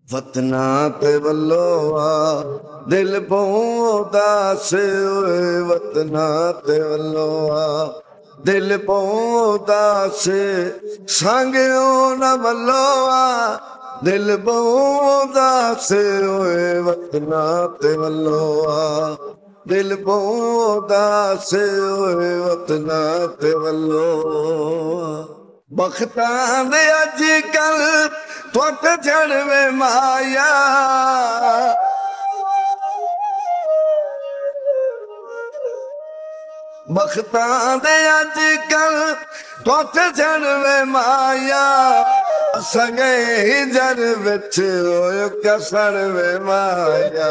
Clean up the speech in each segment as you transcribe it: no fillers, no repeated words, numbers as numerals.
वतना ते वल्लो आ दिल उदास होए वतना ते वल्लो आ दिल उदास सांगियो न वल्लो आ दिल उदास होए वतना ते वल्लो आ दिल उदास होए वतना ते वल्लो बख्तां दे अजकल तुट चढ़वे माया बख्तां दे अजकल तुट चढ़वे माया संगे हिजर विच होयो क्या सड़वे माया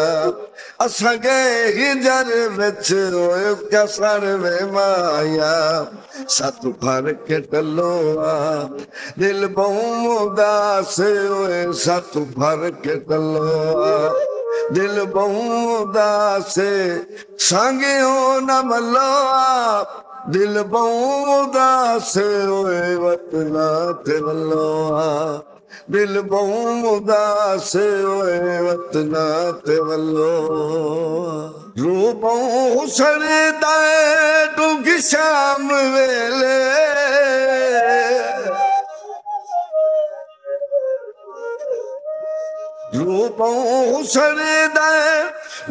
असंगे हिजर विच होयो क्या सड़वे माया सत भर के टलो आ दिल उदास होए सत भर के टलो आ दिल उदास सांगियो न मलो आ दिल उदास होए वतना ते वल्लो आ दिल उदास होए वतना ते वल्लो रूप सड़दा डूंगी शाम वेले रूप सड़दा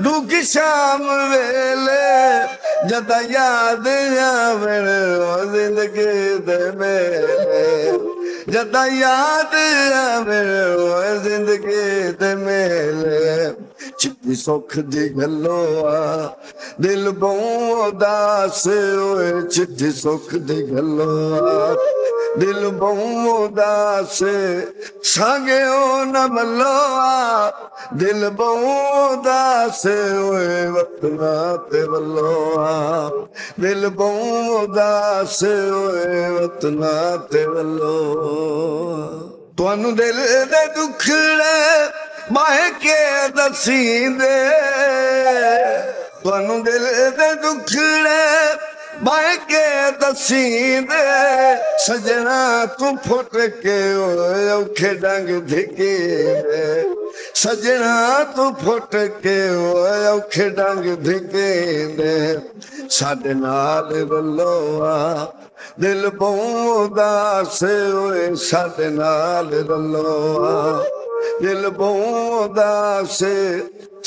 डूंगी शाम वेले जदा याद आवे जिंदगी दे मेले जदा याद आवे जिंदगी दे मेले चिट्ठी सुख दी गल्लो आ दिल उदास होए चिट्ठी सुख दी गल्लो आ दिल उदास सांगियो न मल्लो आ दिल उदास होए वतना ते वल्लो आ दिल उदास होए वतना ते वल्लो तुहानू दिल दे दुखड़े माहे के दसींदे तुहानू दिल दे दुखड़े माहे के दसींदे सजना तू फुट के औखे डंग धिके सजना तू फुट के औखे डंग धिके साडे नाल रलो आ दिल उदास होए साडे नाल रलो आ दिल उदास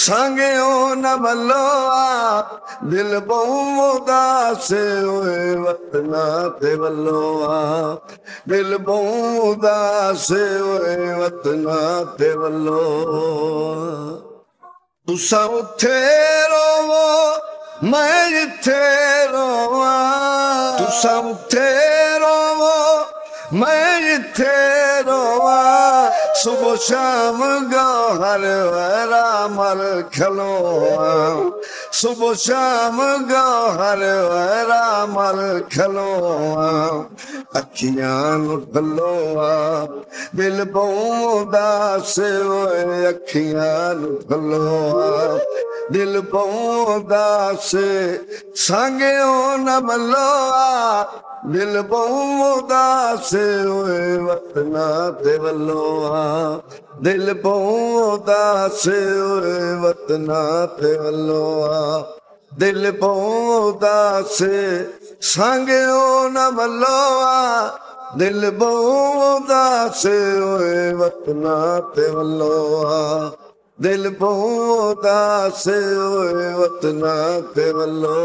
सांगियो न मल्लो आ दिल उदास होए वतना ते वल्लो आ दिल उदास होए वतना ते वल्लो तुसा उथे रोवो मैं इथे रोवा तुसा उथे रोवो मैं इथे रोवा सुबह शाम गौहर वरा मर खलोआ सुबह शाम गौहर वरा मर खलोआ अखियां नु ठलोआ दिल उदास होए अखियां नु ठलोआ दिल उदास सांगियो न मल्लो आ दिल उदास होए वतना ते वल्लो आ दिल उदास होए वतना ते वल्लो आ दिल उदास सांगियो न मल्लो आ दिल उदास होए वतना ते वल्लो आ दिल उदास होए वतना ते वल्लो